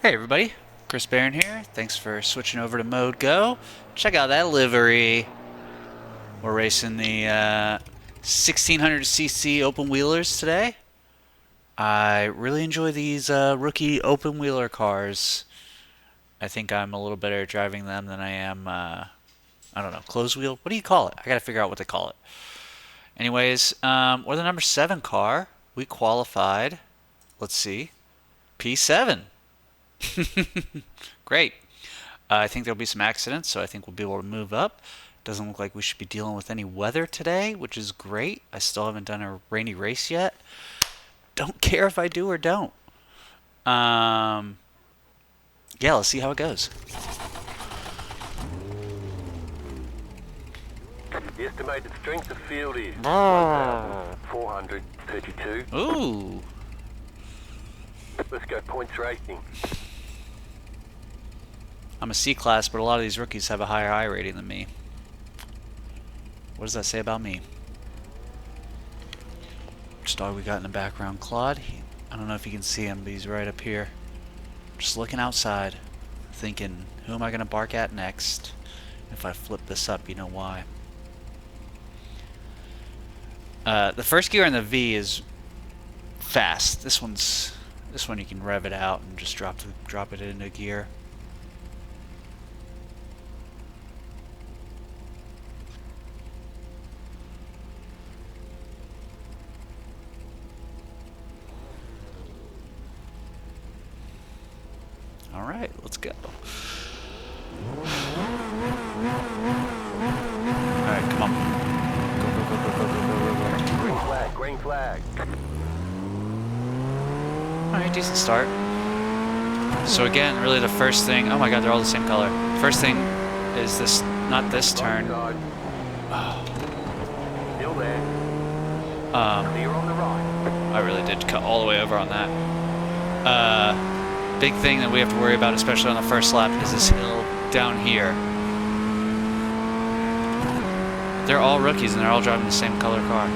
Hey everybody, Chris Barron here. Thanks for switching over to Mode Go. Check out that livery. We're racing the 1600cc open wheelers today. I really enjoy these rookie open wheeler cars. I think I'm a little better at driving them than I am, I don't know, closed wheel? What do you call it? I gotta figure out what they call it. Anyways, we're the number 7 car. We qualified, let's see, P7. Great. I think there'll be some accidents, so I think we'll be able to move up. Doesn't look like we should be dealing with any weather today, which is great. I still haven't done a rainy race yet. Don't care if I do or don't. Yeah, let's see how it goes. The estimated strength of field is 1,432. Ooh. Let's go points racing. I'm a C class, but a lot of these rookies have a higher I rating than me. What does that say about me? Which dog we got in the background? Claude? I don't know if you can see him, but he's right up here. Just looking outside, thinking, who am I going to bark at next? If I flip this up, you know why. The first gear in the V is fast. This one you can rev it out and just drop it into gear. All right, let's go. All right, come on. Go, go, go, go, go, go, go, go, go. Green flag, green flag. All right, decent start. So again, really the first thing, oh my god, they're all the same color. First thing is this, not this turn. Oh. Still there. Clear on the right. I really did cut all the way over on that. Big thing that we have to worry about, especially on the first lap, is this hill down here. They're all rookies and they're all driving the same color car.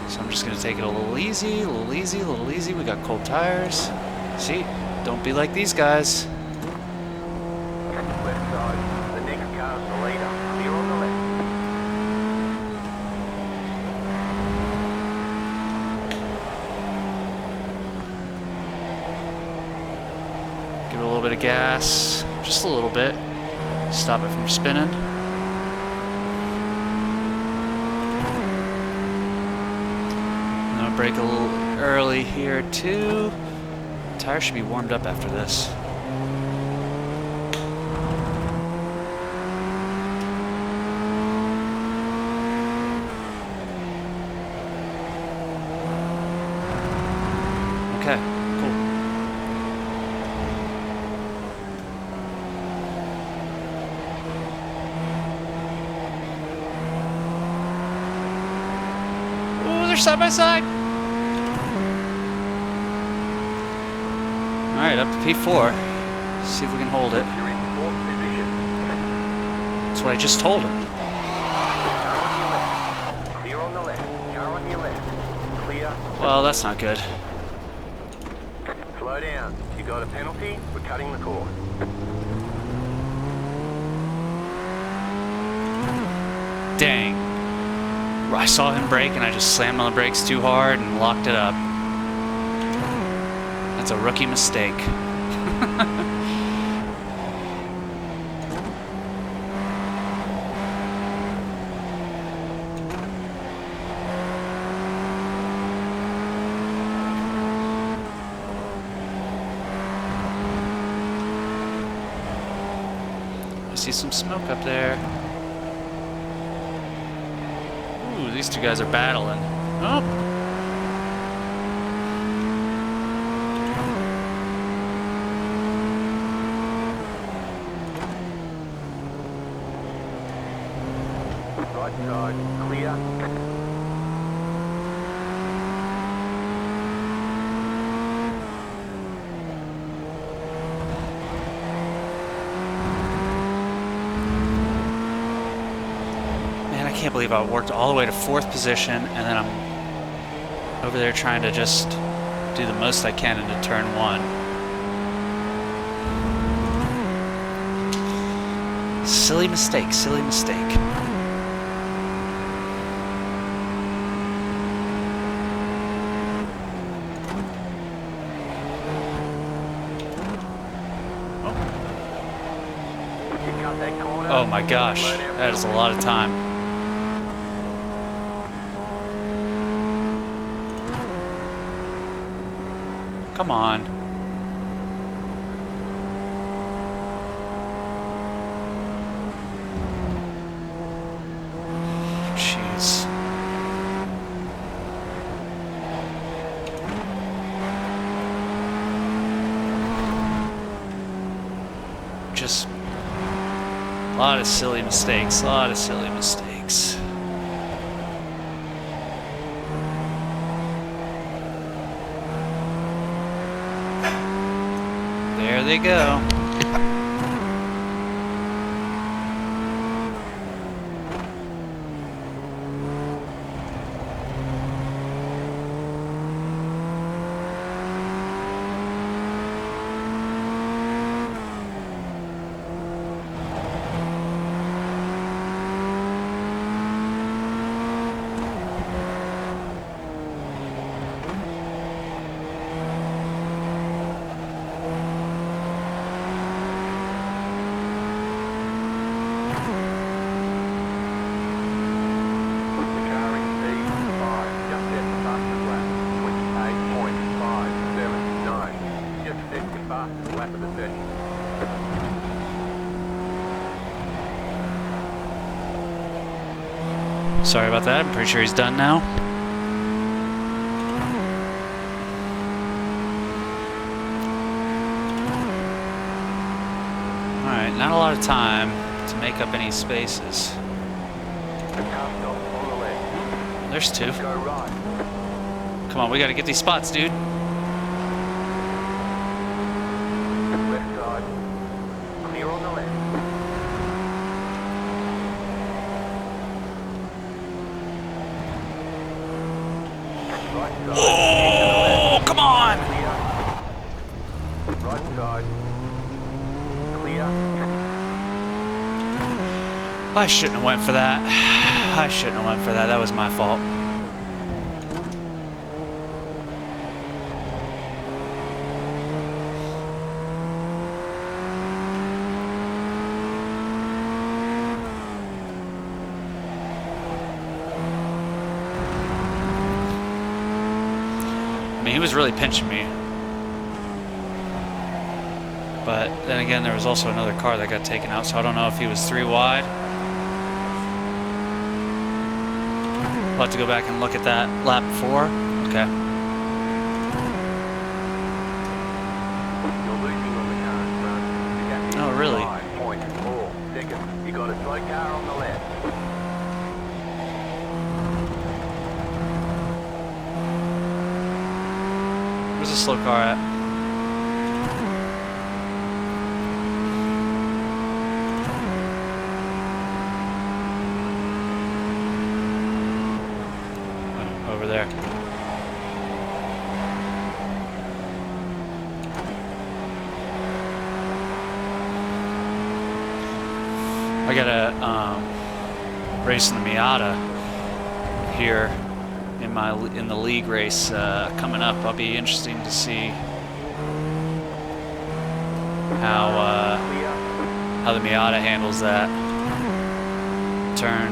So I'm just going to take it a little easy, a little easy, a little easy. We got cold tires. See? Don't be like these guys. Left side. The next car's the leader. Clear on the left. Give it a little bit of gas. Just a little bit. Stop it from spinning. Brake a little early here too. Tires should be warmed up after this. Okay, cool. Ooh, they're side by side. Alright, up to P4. See if we can hold it. You're in fourth position. That's what I just told him. Clear on the left. Car on your left. Clear. Well, that's not good. Slow down. You got a penalty. We're cutting the course. Dang. I saw him brake and I just slammed on the brakes too hard and locked it up. That's a rookie mistake. I see some smoke up there. Ooh, these two guys are battling. Oh! Right side. Clear. Man, I can't believe I worked all the way to 4th position and then I'm over there trying to just do the most I can into turn 1. Silly mistake, silly mistake. Oh my gosh, that is a lot of time. Come on. Jeez. Just a lot of silly mistakes, a lot of silly mistakes. There they go. Sorry about that, I'm pretty sure he's done now. Alright, not a lot of time to make up any spaces. There's two. Come on, we gotta get these spots, dude. Oh, come on! Right side. Clear. I shouldn't have went for that. I shouldn't have went for that. That was my fault. I mean, he was really pinching me. But then again, there was also another car that got taken out, so I don't know if he was 3 wide. I'll have to go back and look at that lap before. Okay. You're losing on the current front. The gap is Oh, really? 5.4 seconds. You got a slow car on the left. Where's the slow car at? Oh, over there. I got a race in the Miata here in the league race coming up. I'll be interesting to see how the Miata handles that turn.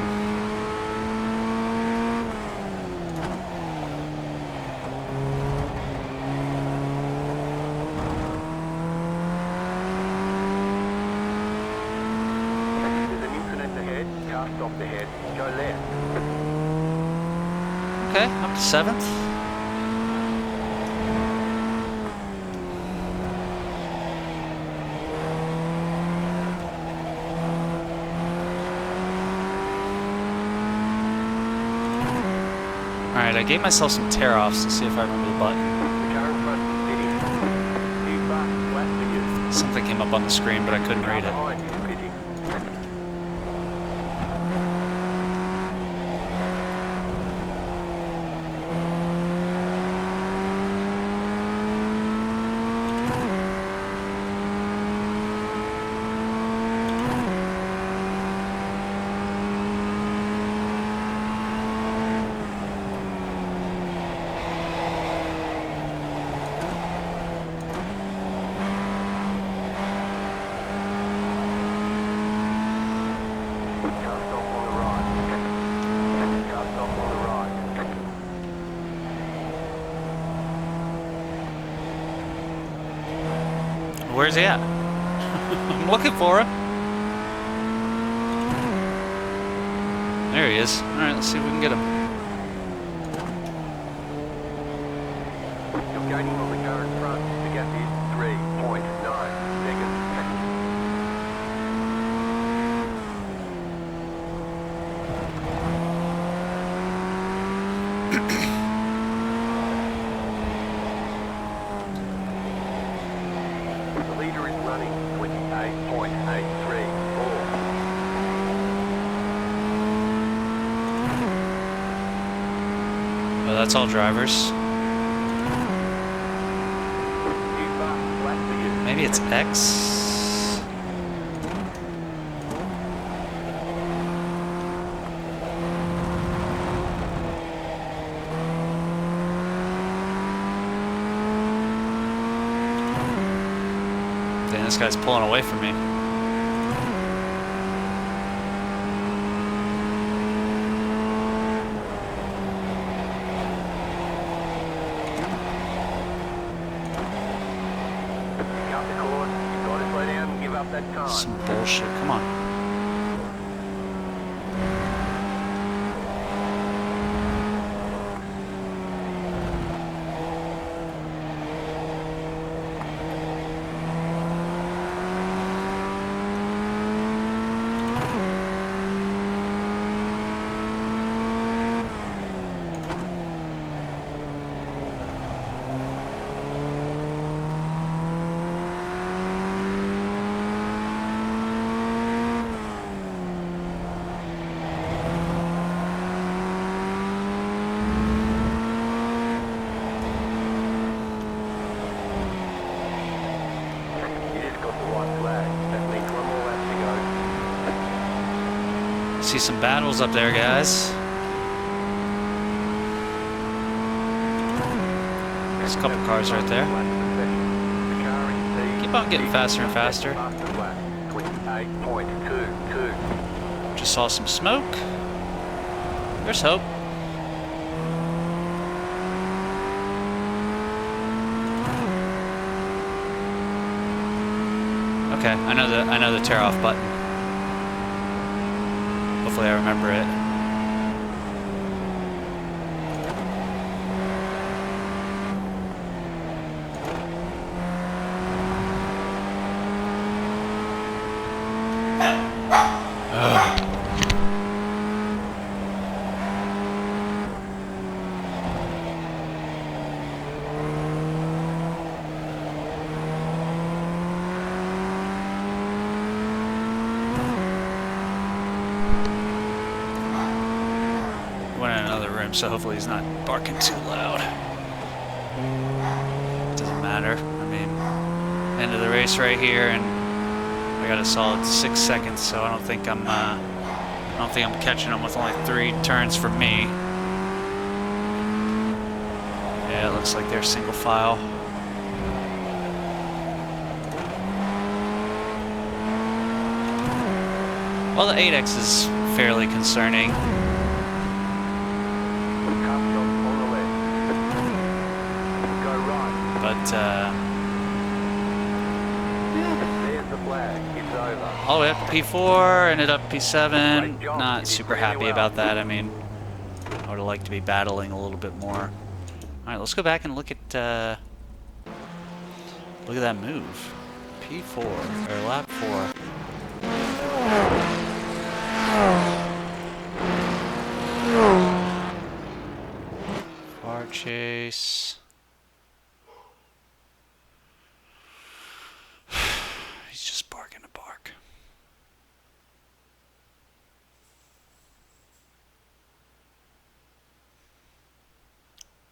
There's an incident ahead. Car stopped ahead. Go left. Okay, up to 7th. Alright, I gave myself some tear-offs to see if I remember the button. The car in front is pitting. Too fast, flat for you. Something came up on the screen, but I couldn't read it. Behind is pitting. Where's he at? I'm looking for him. There he is. Alright, let's see if we can get him. You're gaining on the current front. The gap is 3.9 seconds. The leader is running 28.834. Oh, that's all drivers. Maybe it's X? Dang, this guy's pulling away from me. Some bullshit. Come on. See some battles up there, guys. There's a couple cars right there. Keep on getting faster and faster. Just saw some smoke. There's hope. Okay, I know the tear off button. Hopefully I remember it. So hopefully he's not barking too loud. Doesn't matter. I mean, end of the race right here, and I got a solid 6 seconds, so I don't think I'm catching him with only 3 turns for me. Yeah, it looks like they're single file. Well, the 8X is fairly concerning. But, all the way up to P4, ended up P7. Not super happy about that. I mean, I would have liked to be battling a little bit more. Alright, let's go back and look at that move. P4, or lap 4. Car chase. He's just barking a bark.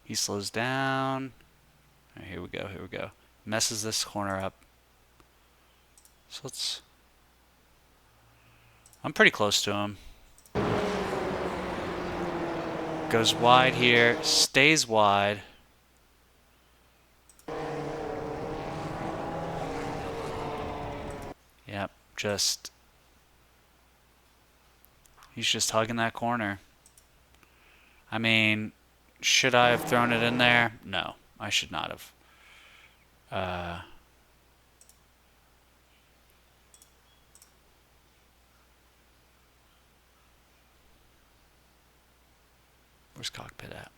He slows down. All right, here we go, here we go. Messes this corner up. So let's... I'm pretty close to him. Goes wide here, stays wide. Yep, just... He's just hugging that corner. I mean, should I have thrown it in there? No, I should not have. Where's cockpit at?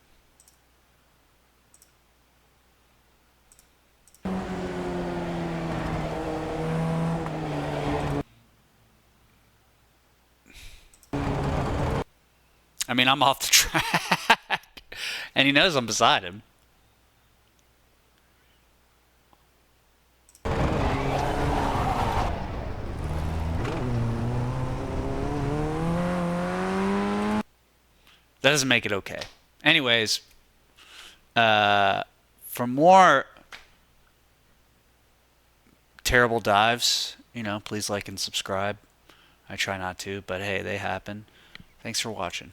I mean, I'm off the track. And he knows I'm beside him. That doesn't make it okay. Anyways, for more terrible dives, you know, please like and subscribe. I try not to, but hey, they happen. Thanks for watching.